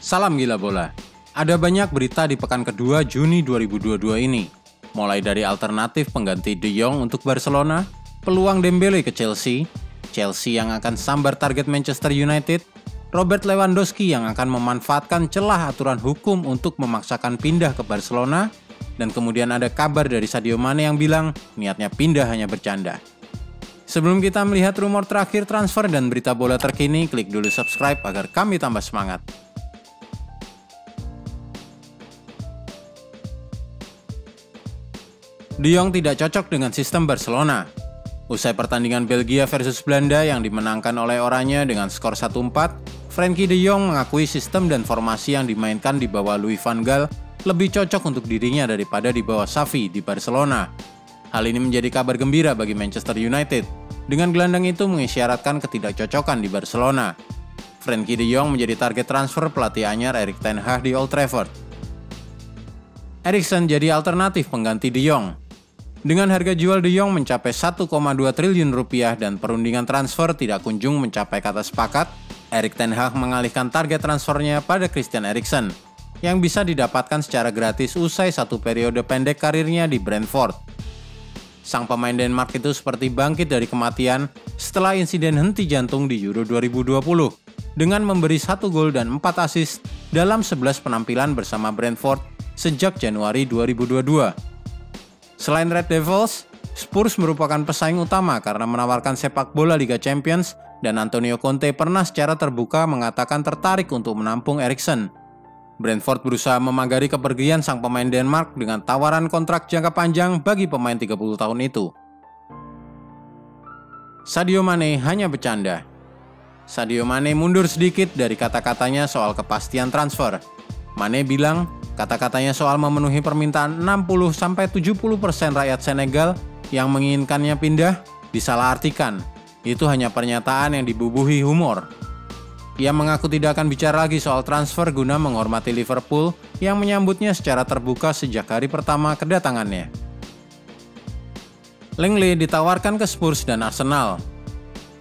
Salam gila bola. Ada banyak berita di pekan kedua Juni 2022 ini. Mulai dari alternatif pengganti De Jong untuk Barcelona, peluang Dembele ke Chelsea, Chelsea yang akan sambar target Manchester United, Robert Lewandowski yang akan memanfaatkan celah aturan hukum untuk memaksakan pindah ke Barcelona, dan kemudian ada kabar dari Sadio Mane yang bilang niatnya pindah hanya bercanda. Sebelum kita melihat rumor terakhir transfer dan berita bola terkini, klik dulu subscribe agar kami tambah semangat. De Jong tidak cocok dengan sistem Barcelona. Usai pertandingan Belgia versus Belanda yang dimenangkan oleh Oranje dengan skor 1-4, Frenkie de Jong mengakui sistem dan formasi yang dimainkan di bawah Louis van Gaal lebih cocok untuk dirinya daripada di bawah Xavi di Barcelona. Hal ini menjadi kabar gembira bagi Manchester United. Dengan gelandang itu mengisyaratkan ketidakcocokan di Barcelona. Frenkie de Jong menjadi target transfer pelatih anyar Erik ten Hag di Old Trafford. Eriksen jadi alternatif pengganti de Jong. Dengan harga jual De Jong mencapai 1,2 triliun rupiah dan perundingan transfer tidak kunjung mencapai kata sepakat, Erik ten Hag mengalihkan target transfernya pada Christian Eriksen, yang bisa didapatkan secara gratis usai satu periode pendek karirnya di Brentford. Sang pemain Denmark itu seperti bangkit dari kematian setelah insiden henti jantung di Euro 2020, dengan memberi 1 gol dan 4 assist dalam 11 penampilan bersama Brentford sejak Januari 2022. Selain Red Devils, Spurs merupakan pesaing utama karena menawarkan sepak bola Liga Champions dan Antonio Conte pernah secara terbuka mengatakan tertarik untuk menampung Eriksen. Brentford berusaha memagari kepergian sang pemain Denmark dengan tawaran kontrak jangka panjang bagi pemain 30 tahun itu. Sadio Mane hanya bercanda. Sadio Mane mundur sedikit dari kata-katanya soal kepastian transfer. Mane bilang, kata-katanya soal memenuhi permintaan 60-70% rakyat Senegal yang menginginkannya pindah disalahartikan. Itu hanya pernyataan yang dibubuhi humor. Ia mengaku tidak akan bicara lagi soal transfer guna menghormati Liverpool yang menyambutnya secara terbuka sejak hari pertama kedatangannya. Lenglet ditawarkan ke Spurs dan Arsenal.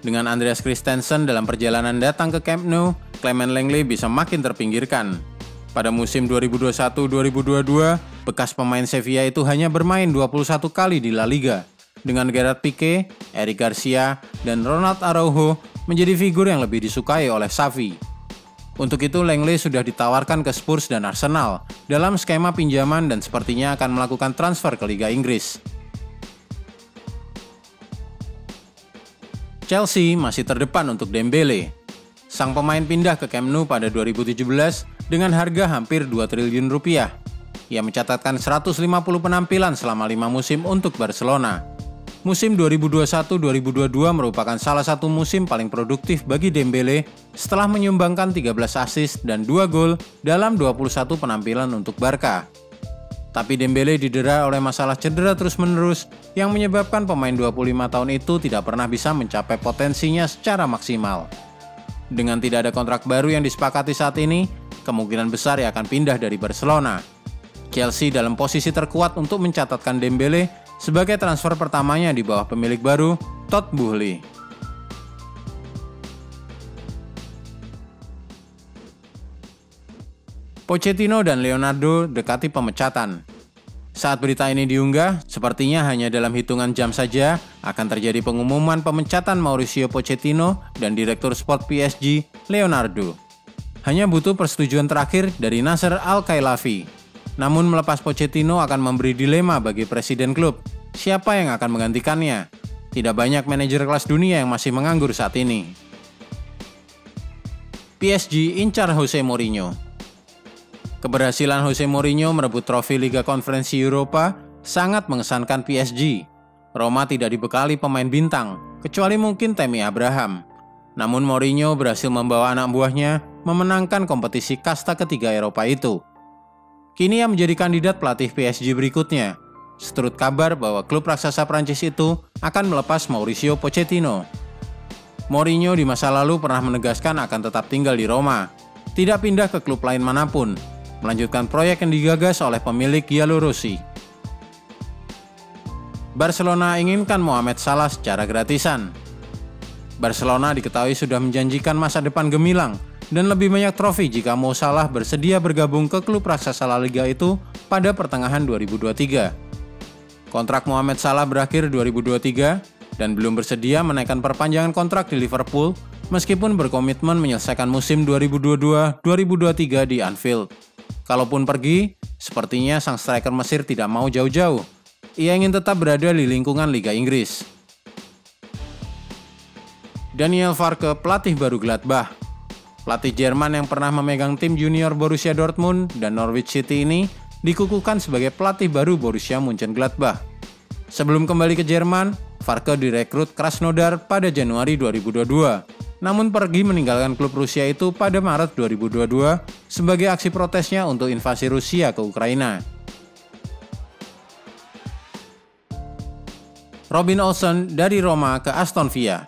Dengan Andreas Christensen dalam perjalanan datang ke Camp Nou, Clement Lenglet bisa makin terpinggirkan. Pada musim 2021-2022, bekas pemain Sevilla itu hanya bermain 21 kali di La Liga. Dengan Gerard Piqué, Eric Garcia, dan Ronald Araujo menjadi figur yang lebih disukai oleh Xavi. Untuk itu, Lenglet sudah ditawarkan ke Spurs dan Arsenal dalam skema pinjaman dan sepertinya akan melakukan transfer ke Liga Inggris. Chelsea masih terdepan untuk Dembele. Sang pemain pindah ke Camp Nou pada 2017 dengan harga hampir 2 triliun rupiah. Ia mencatatkan 150 penampilan selama 5 musim untuk Barcelona. Musim 2021-2022 merupakan salah satu musim paling produktif bagi Dembele setelah menyumbangkan 13 assist dan 2 gol dalam 21 penampilan untuk Barca. Tapi Dembele didera oleh masalah cedera terus-menerus yang menyebabkan pemain 25 tahun itu tidak pernah bisa mencapai potensinya secara maksimal. Dengan tidak ada kontrak baru yang disepakati saat ini, kemungkinan besar ia akan pindah dari Barcelona. Chelsea dalam posisi terkuat untuk mencatatkan Dembele sebagai transfer pertamanya di bawah pemilik baru, Todd Boehly. Pochettino dan Leonardo dekati pemecatan. Saat berita ini diunggah, sepertinya hanya dalam hitungan jam saja akan terjadi pengumuman pemecatan Mauricio Pochettino dan Direktur Sport PSG, Leonardo. Hanya butuh persetujuan terakhir dari Nasser Al-Khelaifi. Namun melepas Pochettino akan memberi dilema bagi presiden klub. Siapa yang akan menggantikannya? Tidak banyak manajer kelas dunia yang masih menganggur saat ini. PSG incar Jose Mourinho. Keberhasilan Jose Mourinho merebut trofi Liga Konferensi Eropa sangat mengesankan PSG. Roma tidak dibekali pemain bintang, kecuali mungkin Tammy Abraham. Namun Mourinho berhasil membawa anak buahnya memenangkan kompetisi kasta ketiga Eropa itu. Kini ia menjadi kandidat pelatih PSG berikutnya. Seturut kabar bahwa klub raksasa Prancis itu akan melepas Mauricio Pochettino. Mourinho di masa lalu pernah menegaskan akan tetap tinggal di Roma, tidak pindah ke klub lain manapun, melanjutkan proyek yang digagas oleh pemilik Giallorossi. Barcelona inginkan Mohamed Salah secara gratisan. Barcelona diketahui sudah menjanjikan masa depan gemilang dan lebih banyak trofi jika Mo Salah bersedia bergabung ke klub raksasa La Liga itu pada pertengahan 2023. Kontrak Mohamed Salah berakhir 2023 dan belum bersedia menaikkan perpanjangan kontrak di Liverpool meskipun berkomitmen menyelesaikan musim 2022-2023 di Anfield. Kalaupun pergi, sepertinya sang striker Mesir tidak mau jauh-jauh. Ia ingin tetap berada di lingkungan Liga Inggris. Daniel Farke, pelatih baru Gladbach. Pelatih Jerman yang pernah memegang tim junior Borussia Dortmund dan Norwich City ini dikukuhkan sebagai pelatih baru Borussia Mönchengladbach. Sebelum kembali ke Jerman, Farke direkrut Krasnodar pada Januari 2022. Namun pergi meninggalkan klub Rusia itu pada Maret 2022 sebagai aksi protesnya untuk invasi Rusia ke Ukraina. Robin Olsen dari Roma ke Aston Villa.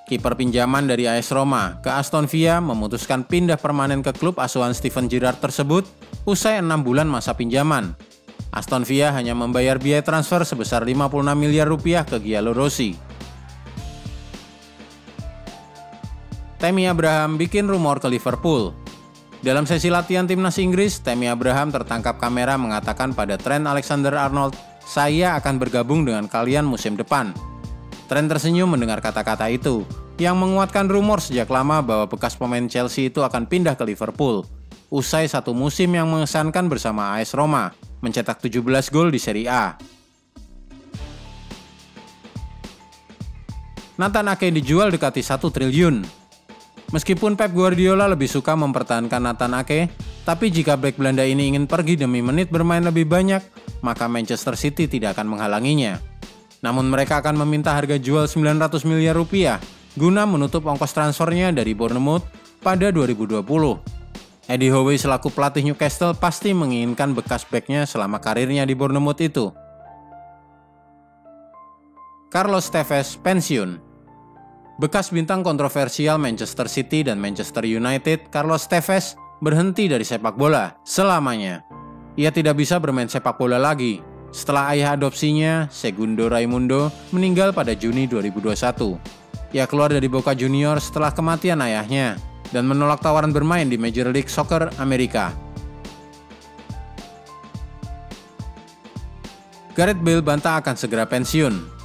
Kiper pinjaman dari AS Roma ke Aston Villa memutuskan pindah permanen ke klub asuhan Steven Gerrard tersebut usai 6 bulan masa pinjaman. Aston Villa hanya membayar biaya transfer sebesar 56 miliar rupiah ke Giallo Rossi. Tammy Abraham bikin rumor ke Liverpool. Dalam sesi latihan timnas Inggris, Tammy Abraham tertangkap kamera mengatakan pada Trent Alexander-Arnold, "Saya akan bergabung dengan kalian musim depan." Trent tersenyum mendengar kata-kata itu, yang menguatkan rumor sejak lama bahwa bekas pemain Chelsea itu akan pindah ke Liverpool. Usai satu musim yang mengesankan bersama AS Roma, mencetak 17 gol di Serie A. Nathan Ake dijual dekati 1 triliun. Meskipun Pep Guardiola lebih suka mempertahankan Nathan Ake, tapi jika bek Belanda ini ingin pergi demi menit bermain lebih banyak, maka Manchester City tidak akan menghalanginya. Namun mereka akan meminta harga jual 900 miliar rupiah guna menutup ongkos transfernya dari Bournemouth pada 2020. Eddie Howe selaku pelatih Newcastle pasti menginginkan bekas beknya selama karirnya di Bournemouth itu. Carlos Tevez pensiun. Bekas bintang kontroversial Manchester City dan Manchester United, Carlos Tevez berhenti dari sepak bola selamanya. Ia tidak bisa bermain sepak bola lagi setelah ayah adopsinya, Segundo Raimundo, meninggal pada Juni 2021. Ia keluar dari Boca Juniors setelah kematian ayahnya dan menolak tawaran bermain di Major League Soccer Amerika. Gareth Bale bantah akan segera pensiun.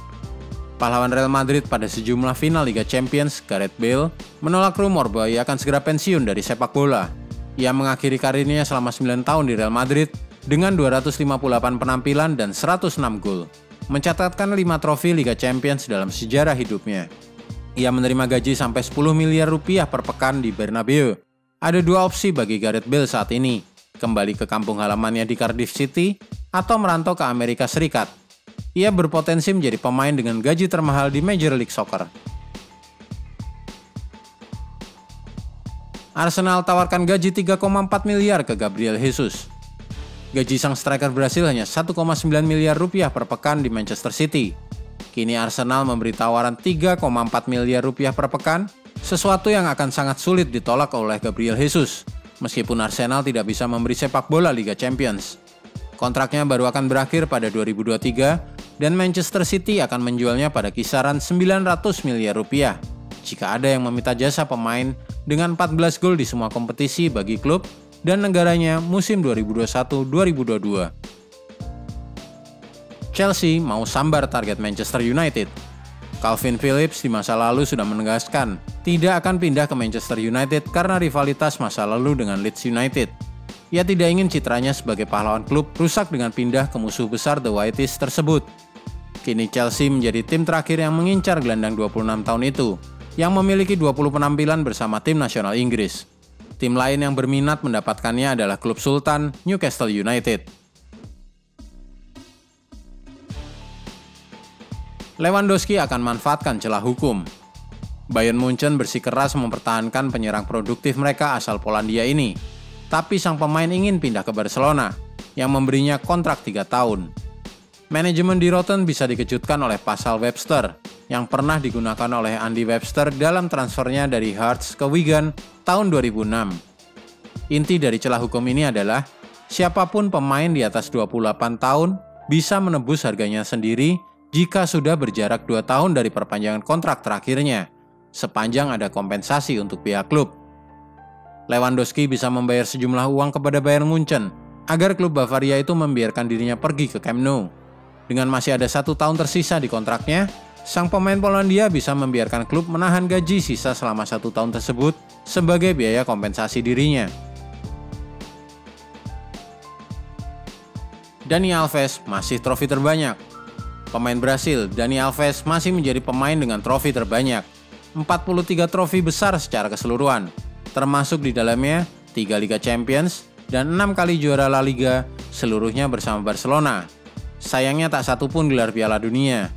Pahlawan Real Madrid pada sejumlah final Liga Champions, Gareth Bale menolak rumor bahwa ia akan segera pensiun dari sepak bola. Ia mengakhiri karirnya selama 9 tahun di Real Madrid dengan 258 penampilan dan 106 gol, mencatatkan 5 trofi Liga Champions dalam sejarah hidupnya. Ia menerima gaji sampai 10 miliar rupiah per pekan di Bernabeu. Ada 2 opsi bagi Gareth Bale saat ini, kembali ke kampung halamannya di Cardiff City atau merantau ke Amerika Serikat. Ia berpotensi menjadi pemain dengan gaji termahal di Major League Soccer. Arsenal tawarkan gaji 3,4 miliar ke Gabriel Jesus. Gaji sang striker Brasil hanya 1,9 miliar rupiah per pekan di Manchester City. Kini Arsenal memberi tawaran 3,4 miliar rupiah per pekan, sesuatu yang akan sangat sulit ditolak oleh Gabriel Jesus, meskipun Arsenal tidak bisa memberi sepak bola Liga Champions. Kontraknya baru akan berakhir pada 2023 dan Manchester City akan menjualnya pada kisaran 900 miliar rupiah jika ada yang meminta jasa pemain dengan 14 gol di semua kompetisi bagi klub dan negaranya musim 2021-2022. Chelsea mau sambar target Manchester United. Calvin Phillips di masa lalu sudah menegaskan tidak akan pindah ke Manchester United karena rivalitas masa lalu dengan Leeds United. Ia tidak ingin citranya sebagai pahlawan klub rusak dengan pindah ke musuh besar The Whiteys tersebut. Kini Chelsea menjadi tim terakhir yang mengincar gelandang 26 tahun itu, yang memiliki 20 penampilan bersama tim nasional Inggris. Tim lain yang berminat mendapatkannya adalah klub Sultan, Newcastle United. Lewandowski akan manfaatkan celah hukum. Bayern Munchen bersikeras mempertahankan penyerang produktif mereka asal Polandia ini. Tapi sang pemain ingin pindah ke Barcelona, yang memberinya kontrak 3 tahun. Manajemen di Rotten bisa dikejutkan oleh pasal Webster, yang pernah digunakan oleh Andy Webster dalam transfernya dari Hearts ke Wigan tahun 2006. Inti dari celah hukum ini adalah, siapapun pemain di atas 28 tahun bisa menebus harganya sendiri jika sudah berjarak 2 tahun dari perpanjangan kontrak terakhirnya, sepanjang ada kompensasi untuk pihak klub. Lewandowski bisa membayar sejumlah uang kepada Bayern Munchen agar klub Bavaria itu membiarkan dirinya pergi ke Camp Nou. Dengan masih ada 1 tahun tersisa di kontraknya, sang pemain Polandia bisa membiarkan klub menahan gaji sisa selama 1 tahun tersebut sebagai biaya kompensasi dirinya. Dani Alves masih trofi terbanyak. Pemain Brasil, Dani Alves masih menjadi pemain dengan trofi terbanyak. 43 trofi besar secara keseluruhan, termasuk di dalamnya 3 Liga Champions dan 6 kali juara La Liga, seluruhnya bersama Barcelona. Sayangnya tak satu pun gelar Piala Dunia.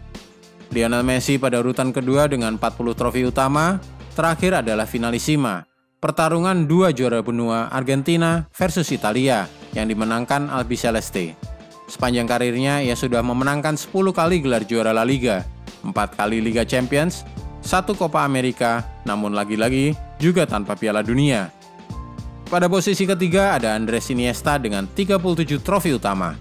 Lionel Messi pada urutan kedua dengan 40 trofi utama, terakhir adalah finalissima, pertarungan 2 juara benua Argentina versus Italia yang dimenangkan Albiceleste. Sepanjang karirnya, ia sudah memenangkan 10 kali gelar juara La Liga, 4 kali Liga Champions, 1 Copa America, namun lagi-lagi juga tanpa Piala Dunia. Pada posisi ketiga ada Andres Iniesta dengan 37 trofi utama.